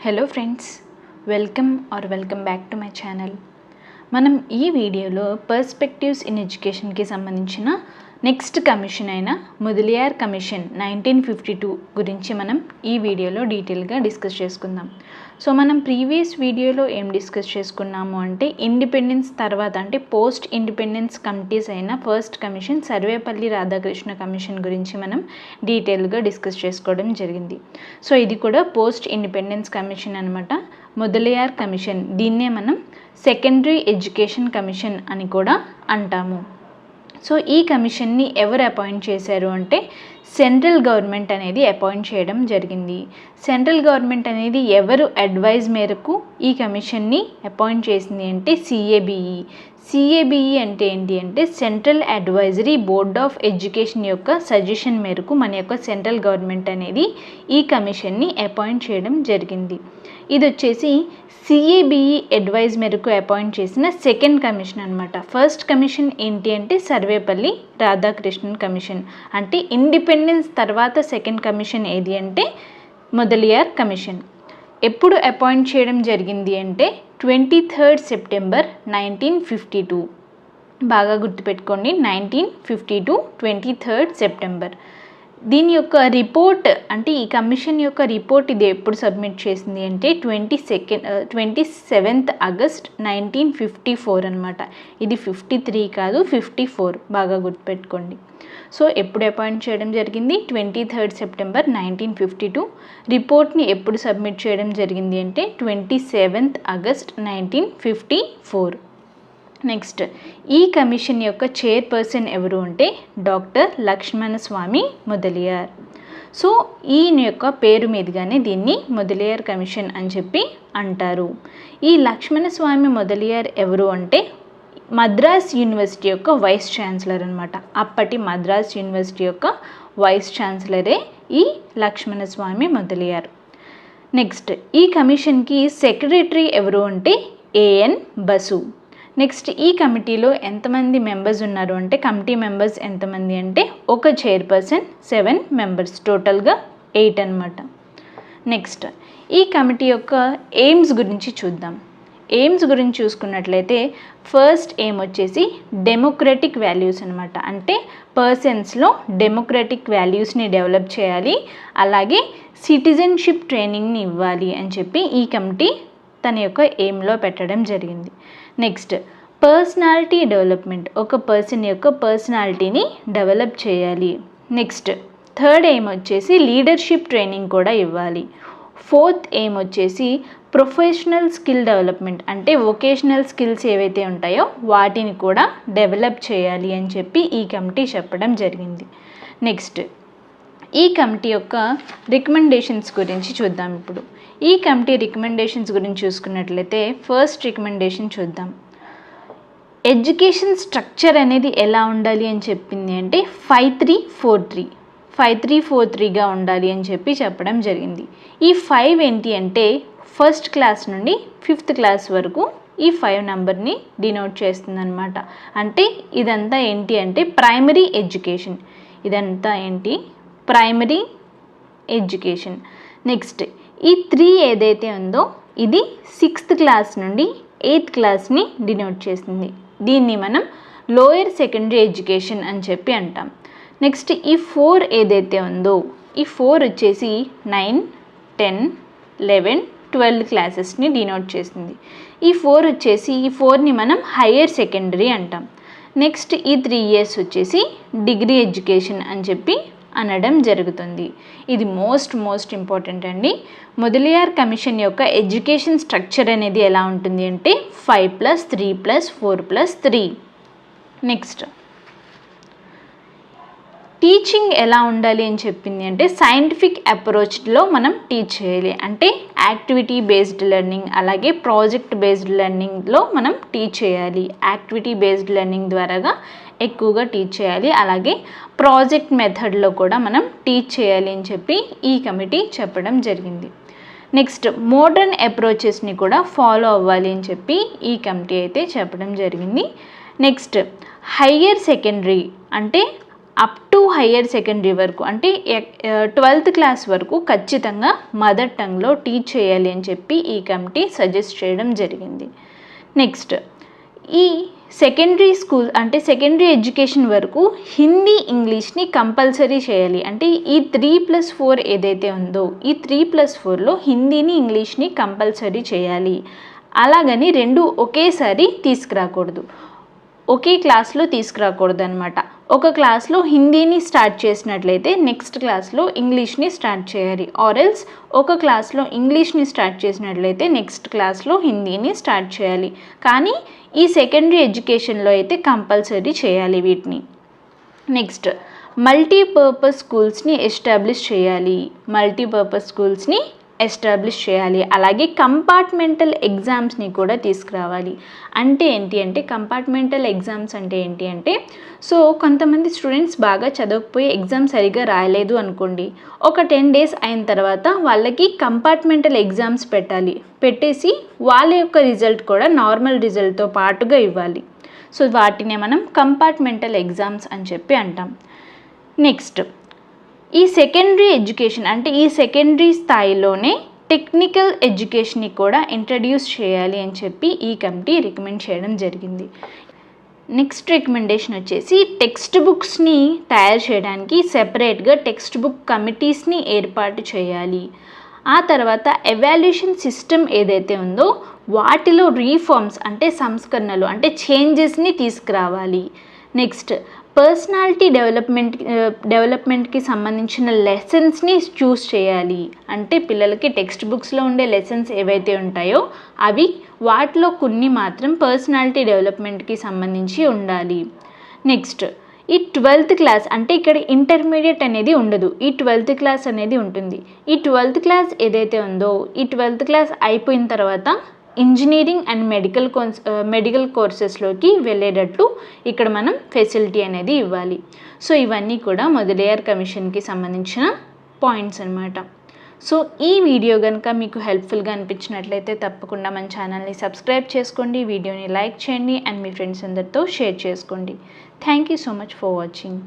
Hello friends, welcome back to my channel. మనం ఈ వీడియోలో పర్స్పెక్టివ్స్ ఇన్ ఎడ్యుకేషన్కి సంబంధించిన నెక్స్ట్ కమిషన్ అయిన ముదలియార్ కమిషన్ 1952 గురించి మనం ఈ వీడియోలో డీటెయిల్గా డిస్కస్ చేసుకుందాం. సో మనం ప్రీవియస్ వీడియోలో ఏం డిస్కస్ చేసుకున్నాము అంటే ఇండిపెండెన్స్ తర్వాత అంటే పోస్ట్ ఇండిపెండెన్స్ కమిటీస్ అయిన first commission Sarvepalli Radhakrishna commission గురించి మనం డీటెయిల్గా డిస్కస్ చేసుకోవడం జరిగింది. సో ఇది కూడా పోస్ట్ ఇండిపెండెన్స్ కమిషన్ అనమాట, ముదలియార్ కమిషన్. దీన్నే మనం సెకండరీ ఎడ్యుకేషన్ కమిషన్ అని కూడా అంటాము. సో ఈ కమిషన్ని ఎవరు అపాయింట్ చేశారు అంటే సెంట్రల్ గవర్నమెంట్ అనేది అపాయింట్ చేయడం జరిగింది. సెంట్రల్ గవర్నమెంట్ అనేది ఎవరు అడ్వైజ్ మేరకు ఈ కమిషన్ని అపాయింట్ చేసింది అంటే సిఏబిఈ అంటే ఏంటి అంటే central advisory board of education యొక్క సజెషన్ మేరకు మన యొక్క సెంట్రల్ గవర్నమెంట్ అనేది ఈ కమిషన్ని అపాయింట్ చేయడం జరిగింది. ఇది వచ్చేసి సిఏబిఈ అడ్వైజ్ మేరకు అపాయింట్ చేసిన సెకండ్ కమిషన్ అనమాట. ఫస్ట్ కమిషన్ ఏంటి అంటే సర్వేపల్లి రాధాకృష్ణన్ కమిషన్. అంటే ఇండిపెండెన్స్ తర్వాత సెకండ్ కమిషన్ ఏది అంటే ముదలియార్ కమిషన్. ఎప్పుడు అపాయింట్ చేయడం జరిగింది అంటే 23 సెప్టెంబర్ 1952. బాగా గుర్తుపెట్టుకోండి, 1952 23 సెప్టెంబర్. దీని యొక్క రిపోర్ట్ అంటే ఈ కమిషన్ యొక్క రిపోర్ట్ ఇది ఎప్పుడు సబ్మిట్ చేసింది అంటే 27 ఆగస్ట్ 1954 అనమాట. ఇది 53 కాదు 54, బాగా గుర్తుపెట్టుకోండి. సో ఎప్పుడు అపాయింట్ చేయడం జరిగింది 23 సెప్టెంబర్ 1952. రిపోర్ట్ని ఎప్పుడు సబ్మిట్ చేయడం జరిగింది అంటే 27 ఆగస్ట్ 1954. నెక్స్ట్, ఈ కమిషన్ యొక్క చైర్పర్సన్ ఎవరు అంటే డాక్టర్ లక్ష్మణస్వామి ముదలియార్. సో ఈయన యొక్క పేరు మీదుగానే దీన్ని ముదలియార్ కమిషన్ అని చెప్పి అంటారు. ఈ లక్ష్మణస్వామి ముదలియార్ ఎవరు అంటే మద్రాస్ యూనివర్సిటీ యొక్క వైస్ ఛాన్సలర్ అనమాట. అప్పటి మద్రాస్ యూనివర్సిటీ యొక్క వైస్ ఛాన్సలరే ఈ లక్ష్మణస్వామి ముదలియార్. నెక్స్ట్, ఈ కమిషన్కి సెక్రటరీ ఎవరు అంటే ఏఎన్ బసు. నెక్స్ట్, ఈ కమిటీలో ఎంతమంది మెంబర్స్ ఉన్నారు అంటే కమిటీ మెంబర్స్ ఎంతమంది అంటే ఒక చైర్పర్సన్, 7 మెంబర్స్, టోటల్గా 8 అనమాట. నెక్స్ట్, ఈ కమిటీ యొక్క ఎయిమ్స్ గురించి చూద్దాం. ఎయిమ్స్ గురించి చూసుకున్నట్లయితే ఫస్ట్ ఎయిమ్ వచ్చేసి డెమోక్రటిక్ వాల్యూస్ అనమాట. అంటే పర్సన్స్లో డెమోక్రటిక్ వాల్యూస్ని డెవలప్ చేయాలి, అలాగే సిటిజన్షిప్ ట్రైనింగ్ని ఇవ్వాలి అని చెప్పి ఈ కమిటీ తన యొక్క ఎయిమ్లో పెట్టడం జరిగింది. నెక్స్ట్, పర్సనాలిటీ డెవలప్మెంట్, ఒక పర్సన్ యొక్క పర్సనాలిటీని డెవలప్ చేయాలి. నెక్స్ట్, థర్డ్ ఎయిమ్ వచ్చేసి లీడర్షిప్ ట్రైనింగ్ కూడా ఇవ్వాలి. ఫోర్త్ ఎయిమ్ వచ్చేసి ప్రొఫెషనల్ స్కిల్ డెవలప్మెంట్, అంటే వొకేషనల్ స్కిల్స్ ఏవైతే ఉంటాయో వాటిని కూడా డెవలప్ చేయాలి అని చెప్పి ఈ కమిటీ చెప్పడం జరిగింది. నెక్స్ట్, ఈ కమిటీ యొక్క రికమెండేషన్స్ గురించి చూద్దాం. ఇప్పుడు ఈ కమిటీ రికమెండేషన్స్ గురించి చూసుకున్నట్లయితే ఫస్ట్ రికమెండేషన్ చూద్దాం. ఎడ్యుకేషన్ స్ట్రక్చర్ అనేది ఎలా ఉండాలి అని చెప్పింది అంటే 5343గా ఉండాలి అని చెప్పి చెప్పడం జరిగింది. ఈ 5 ఏంటి అంటే ఫస్ట్ క్లాస్ నుండి 5th క్లాస్ వరకు ఈ 5 నెంబర్ని డినోట్ చేస్తుంది అనమాట. అంటే ఇదంతా ఏంటి అంటే ప్రైమరీ ఎడ్యుకేషన్. ఇదంతా ఏంటి ప్రైమరీ ఎడ్యుకేషన్. నెక్స్ట్, ఈ 3 ఏదైతే ఉందో ఇది 6th క్లాస్ నుండి 8th క్లాస్ని డినోట్ చేస్తుంది. దీన్ని మనం లోయర్ సెకండరీ ఎడ్యుకేషన్ అని చెప్పి అంటాం. నెక్స్ట్, ఈ 4 ఏదైతే ఉందో ఈ 4 వచ్చేసి 9, 10, 11, 12 క్లాసెస్ని డినోట్ చేస్తుంది. ఈ 4 వచ్చేసి ఈ 4ని మనం హయ్యర్ సెకండరీ అంటాం. నెక్స్ట్, ఈ 3 ఇయర్స్ వచ్చేసి డిగ్రీ ఎడ్యుకేషన్ అని చెప్పి అనడం జరుగుతుంది. ఇది మోస్ట్ ఇంపార్టెంట్ అండి. ముదలియార్ కమిషన్ యొక్క ఎడ్యుకేషన్ స్ట్రక్చర్ అనేది ఎలా ఉంటుంది అంటే 5+3+4+3. నెక్స్ట్, టీచింగ్ ఎలా ఉండాలి అని చెప్పింది అంటే సైంటిఫిక్ అప్రోచ్లో మనం టీచ్ చేయాలి. అంటే యాక్టివిటీ బేస్డ్ లెర్నింగ్ అలాగే ప్రాజెక్ట్ బేస్డ్ లెర్నింగ్లో మనం టీచ్ చేయాలి. యాక్టివిటీ బేస్డ్ లెర్నింగ్ ద్వారాగా ఎక్కువగా టీచ్ చేయాలి, అలాగే ప్రాజెక్ట్ మెథడ్లో కూడా మనం టీచ్ చేయాలి అని చెప్పి ఈ కమిటీ చెప్పడం జరిగింది. నెక్స్ట్, మోడర్న్ అప్రోచెస్ని కూడా ఫాలో అవ్వాలి అని చెప్పి ఈ కమిటీ అయితే చెప్పడం జరిగింది. నెక్స్ట్, హయ్యర్ సెకండరీ అంటే అప్ టు హయ్యర్ సెకండరీ వరకు అంటే 12th క్లాస్ వరకు ఖచ్చితంగా మదర్ టంగ్లో టీచ్ చేయాలి అని చెప్పి ఈ కమిటీ సజెస్ట్ చేయడం జరిగింది. నెక్స్ట్, ఈ సెకండరీ స్కూల్ అంటే సెకండరీ ఎడ్యుకేషన్ వరకు హిందీ ఇంగ్లీష్ని కంపల్సరీ చేయాలి. అంటే ఈ 3+4 ఏదైతే ఉందో ఈ 3+4లో హిందీని ఇంగ్లీష్ని కంపల్సరీ చేయాలి. అలాగని రెండు ఒకేసారి తీసుకురాకూడదు, ఒకే క్లాస్లో తీసుకురాకూడదు అనమాట. ఒక క్లాస్లో హిందీని స్టార్ట్ చేసినట్లయితే నెక్స్ట్ క్లాస్లో ఇంగ్లీష్ని స్టార్ట్ చేయాలి. ఆర్ఎల్స్ ఒక క్లాస్లో ఇంగ్లీష్ని స్టార్ట్ చేసినట్లయితే నెక్స్ట్ క్లాస్లో హిందీని స్టార్ట్ చేయాలి. కానీ ఈ సెకండరీ ఎడ్యుకేషన్లో అయితే కంపల్సరీ చేయాలి వీటిని. నెక్స్ట్, మల్టీపర్పస్ స్కూల్స్ని ఎస్టాబ్లిష్ చేయాలి. అలాగే కంపార్ట్మెంటల్ ఎగ్జామ్స్ని కూడా తీసుకురావాలి. అంటే ఏంటి అంటే కంపార్ట్మెంటల్ ఎగ్జామ్స్ అంటే ఏంటి అంటే సో కొంతమంది స్టూడెంట్స్ బాగా చదవకపోయి ఎగ్జామ్ సరిగ్గా రాయలేదు అనుకోండి, ఒక 10 days అయిన తర్వాత వాళ్ళకి కంపార్ట్మెంటల్ ఎగ్జామ్స్ పెట్టేసి వాళ్ళ యొక్క రిజల్ట్ కూడా నార్మల్ రిజల్ట్తో పాటుగా ఇవ్వాలి. సో వాటినే మనం కంపార్ట్మెంటల్ ఎగ్జామ్స్ అని చెప్పి అంటాం. నెక్స్ట్, ఈ సెకండరీ ఎడ్యుకేషన్ అంటే ఈ సెకండరీ స్థాయిలోనే టెక్నికల్ ఎడ్యుకేషన్ని కూడా ఇంట్రడ్యూస్ చేయాలి అని చెప్పి ఈ కమిటీ రికమెండ్ చేయడం జరిగింది. నెక్స్ట్ రికమెండేషన్ వచ్చేసి టెక్స్ట్ బుక్స్ని తయారు చేయడానికి సెపరేట్గా టెక్స్ట్ బుక్ కమిటీస్ని ఏర్పాటు చేయాలి. ఆ తర్వాత ఎవాల్యుయేషన్ సిస్టమ్ ఏదైతే ఉందో వాటిలో రీఫార్మ్స్ అంటే సంస్కరణలు అంటే చేంజెస్ని తీసుకురావాలి. నెక్స్ట్, పర్సనాలిటీ డెవలప్మెంట్కి సంబంధించిన లెసన్స్ని చూస్ చేయాలి. అంటే పిల్లలకి టెక్స్ట్ బుక్స్లో ఉండే లెసన్స్ ఏవైతే ఉంటాయో అవి వాటిలో కొన్ని మాత్రం పర్సనాలిటీ డెవలప్మెంట్కి సంబంధించి ఉండాలి. నెక్స్ట్, ఈ 12th క్లాస్ అంటే ఇక్కడ ఇంటర్మీడియట్ అనేది ఉండదు, ఈ 12th క్లాస్ అనేది ఉంటుంది. ఈ 12th క్లాస్ ఏదైతే ఉందో ఈ 12th క్లాస్ అయిపోయిన తర్వాత ఇంజనీరింగ్ అండ్ మెడికల్ కోర్సెస్లోకి వెళ్ళేటట్లు ఇక్కడ మనం ఫెసిలిటీ అనేది ఇవ్వాలి. సో ఇవన్నీ కూడా మొదలయ్యార్ కమిషన్కి సంబంధించిన పాయింట్స్ అన్నమాట. సో ఈ వీడియో కనుక మీకు హెల్ప్ఫుల్గా అనిపించినట్లయితే తప్పకుండా మన ఛానల్ని సబ్స్క్రైబ్ చేసుకోండి, వీడియోని లైక్ చేయండి అండ్ మీ ఫ్రెండ్స్ అందరితో షేర్ చేసుకోండి. Thank you so much for watching.